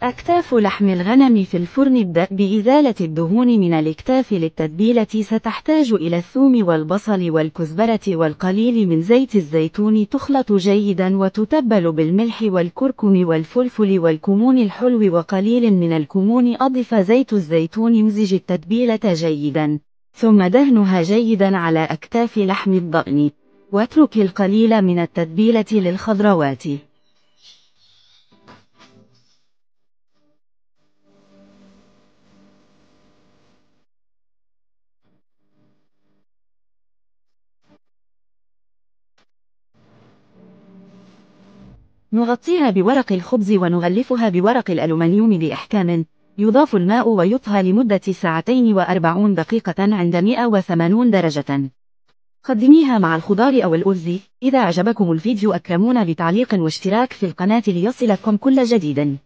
أكتاف لحم الغنم في الفرن. ابدأ بإزالة الدهون من الأكتاف. للتتبيلة ستحتاج إلى الثوم والبصل والكزبرة والقليل من زيت الزيتون. تخلط جيدا وتتبل بالملح والكركم والفلفل والكمون الحلو وقليل من الكمون. أضف زيت الزيتون. يمزج التتبيلة جيدا ثم دهنها جيدا على أكتاف لحم الضأن، واترك القليل من التتبيلة للخضروات. نغطيها بورق الخبز ونغلفها بورق الألومنيوم بإحكام. يضاف الماء ويطهى لمدة 2 و40 دقيقة عند 180 درجة. قدميها مع الخضار أو الأرز. إذا أعجبكم الفيديو أكرمونا بتعليق واشتراك في القناة ليصلكم كل جديد.